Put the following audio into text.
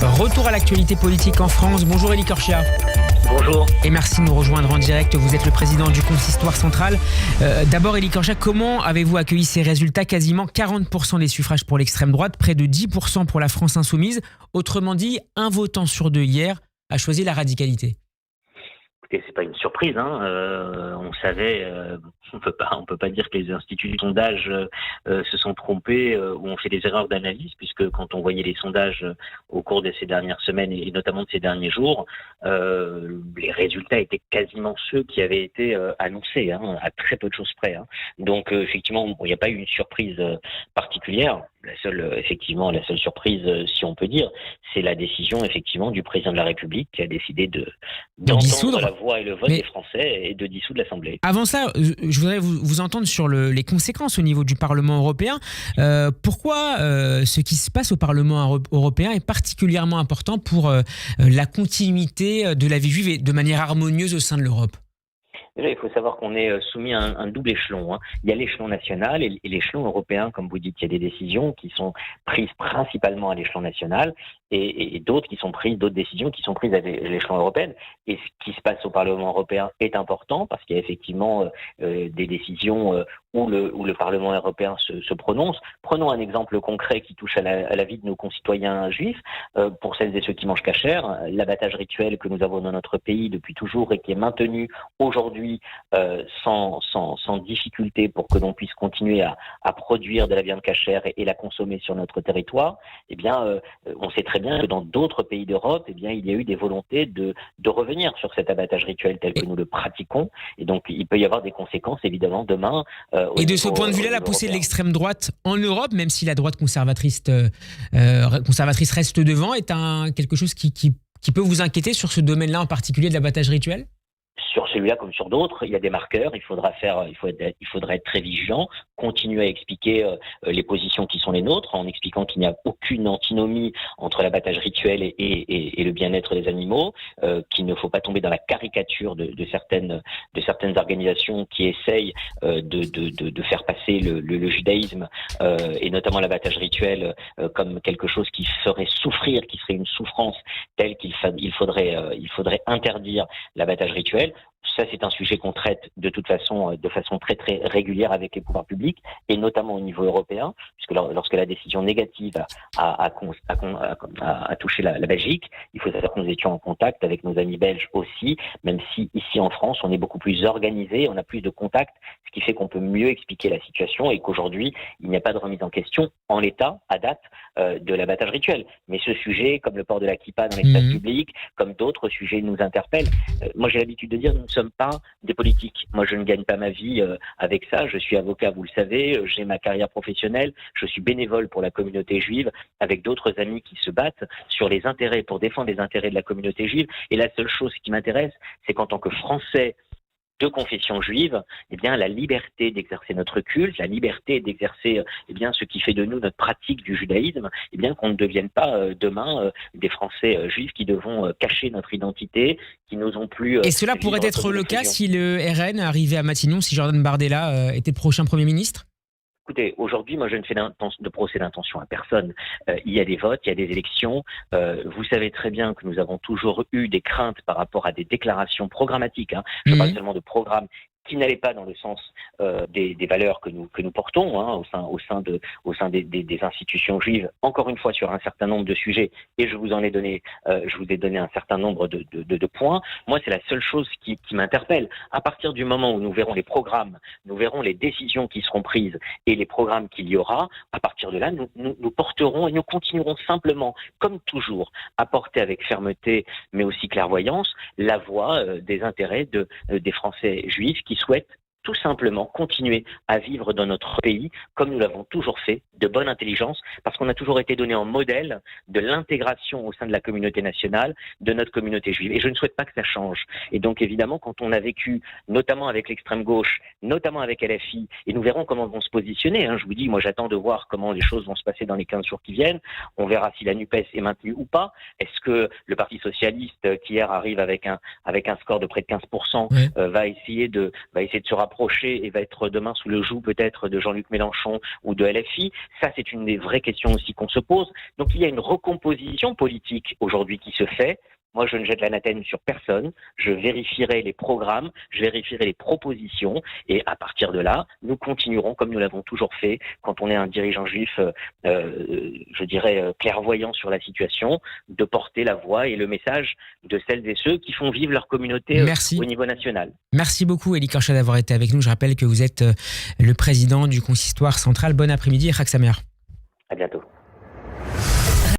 Retour à l'actualité politique en France. Bonjour Élie Corchia. Bonjour. Et merci de nous rejoindre en direct. Vous êtes le président du Consistoire central. D'abord Élie Corchia, comment avez-vous accueilli ces résultats? Quasiment 40% des suffrages pour l'extrême droite, près de 10% pour la France insoumise. Autrement dit, un votant sur deux hier a choisi la radicalité. Écoutez, c'est pas une surprise, on savait, on peut pas dire que les instituts de sondage se sont trompés ou ont fait des erreurs d'analyse, puisque quand on voyait les sondages au cours de ces dernières semaines et notamment de ces derniers jours, les résultats étaient quasiment ceux qui avaient été annoncés, à très peu de choses près. Donc effectivement, il n'y a pas eu une surprise particulière. La seule surprise, si on peut dire, c'est la décision effectivement du président de la République qui a décidé d'entendre la voix et le vote des Français et de dissoudre l'Assemblée. Avant ça, je voudrais vous entendre sur les conséquences au niveau du Parlement européen. Pourquoi ce qui se passe au Parlement européen est particulièrement important pour la continuité de la vie juive et de manière harmonieuse au sein de l'Europe? Déjà, il faut savoir qu'on est soumis à un double échelon. Il y a l'échelon national et l'échelon européen. Comme vous dites, il y a des décisions qui sont prises principalement à l'échelon national et d'autres décisions qui sont prises à l'échelon européen. Et ce qui se passe au Parlement européen est important parce qu'il y a effectivement des décisions où le Parlement européen se prononce. Prenons un exemple concret qui touche à la vie de nos concitoyens juifs. Pour celles et ceux qui mangent kasher, l'abattage rituel que nous avons dans notre pays depuis toujours et qui est maintenu aujourd'hui sans difficulté pour que l'on puisse continuer à produire de la viande kasher et la consommer sur notre territoire, on sait très bien que dans d'autres pays d'Europe, il y a eu des volontés de revenir sur cet abattage rituel tel que nous le pratiquons. Et donc, il peut y avoir des conséquences, évidemment, demain. Et de ce point de vue-là, la poussée de l'extrême droite en Europe, même si la droite conservatrice reste devant, est quelque chose qui peut vous inquiéter sur ce domaine-là en particulier de l'abattage rituel? Sur celui-là comme sur d'autres, il y a des marqueurs, il faudra être très vigilant, continuer à expliquer les positions qui sont les nôtres, en expliquant qu'il n'y a aucune antinomie entre l'abattage rituel et le bien-être des animaux, qu'il ne faut pas tomber dans la caricature de certaines organisations qui essayent de faire passer le judaïsme et notamment l'abattage rituel comme quelque chose qui ferait souffrir, qui serait une souffrance telle qu'il faudrait interdire l'abattage rituel. Ça, c'est un sujet qu'on traite de toute façon, de façon très très régulière avec les pouvoirs publics et notamment au niveau européen, puisque lorsque la décision négative a touché la Belgique, il faut savoir que nous étions en contact avec nos amis belges aussi, même si ici en France, on est beaucoup plus organisé, on a plus de contacts, ce qui fait qu'on peut mieux expliquer la situation et qu'aujourd'hui, il n'y a pas de remise en question en l'état, à date, de l'abattage rituel. Mais ce sujet, comme le port de la kippa dans l'espace public, comme d'autres sujets nous interpellent. Moi, j'ai l'habitude de dire, nous ne sommes pas des politiques. Moi, je ne gagne pas ma vie avec ça. Je suis avocat, vous le savez. J'ai ma carrière professionnelle. Je suis bénévole pour la communauté juive avec d'autres amis qui se battent pour défendre les intérêts de la communauté juive. Et la seule chose qui m'intéresse, c'est qu'en tant que Français de confession juive, la liberté d'exercer notre culte, la liberté d'exercer ce qui fait de nous notre pratique du judaïsme, qu'on ne devienne pas demain des Français juifs qui devront cacher notre identité, qui n'osons plus. Et cela pourrait être le cas si le RN arrivait à Matignon, si Jordan Bardella était le prochain Premier ministre? Écoutez, aujourd'hui, moi, je ne fais de procès d'intention à personne. Il y a des votes, il y a des élections. Vous savez très bien que nous avons toujours eu des craintes par rapport à des déclarations programmatiques. Je parle seulement de programmes qui n'allaient pas dans le sens des valeurs que nous portons au sein des institutions juives, encore une fois sur un certain nombre de sujets, et je vous ai donné un certain nombre de points. Moi, c'est la seule chose qui m'interpelle. À partir du moment où nous verrons les programmes, nous verrons les décisions qui seront prises et les programmes qu'il y aura, à partir de là, nous porterons et nous continuerons simplement, comme toujours, à porter avec fermeté, mais aussi clairvoyance, la voix des intérêts des Français juifs qui souhaitent tout simplement continuer à vivre dans notre pays comme nous l'avons toujours fait, de bonne intelligence, parce qu'on a toujours été donné en modèle de l'intégration au sein de la communauté nationale, de notre communauté juive. Et je ne souhaite pas que ça change. Et donc évidemment, quand on a vécu, notamment avec l'extrême gauche, notamment avec LFI, et nous verrons comment vont se positionner. Je vous dis, moi j'attends de voir comment les choses vont se passer dans les 15 jours qui viennent. On verra si la NUPES est maintenue ou pas. Est-ce que le Parti socialiste, qui hier arrive avec un score de près de 15%, va essayer de se rapprocher rapprocher et va être demain sous le joug peut-être de Jean-Luc Mélenchon ou de LFI. Ça, c'est une des vraies questions aussi qu'on se pose. Donc il y a une recomposition politique aujourd'hui qui se fait. Moi, je ne jette l'anathème sur personne. Je vérifierai les programmes, je vérifierai les propositions. Et à partir de là, nous continuerons, comme nous l'avons toujours fait, quand on est un dirigeant juif, je dirais, clairvoyant sur la situation, de porter la voix et le message de celles et ceux qui font vivre leur communauté au niveau national. Merci beaucoup, Elie Korcha, d'avoir été avec nous. Je rappelle que vous êtes le président du consistoire central. Bon après-midi et Chag Sameach. À bientôt.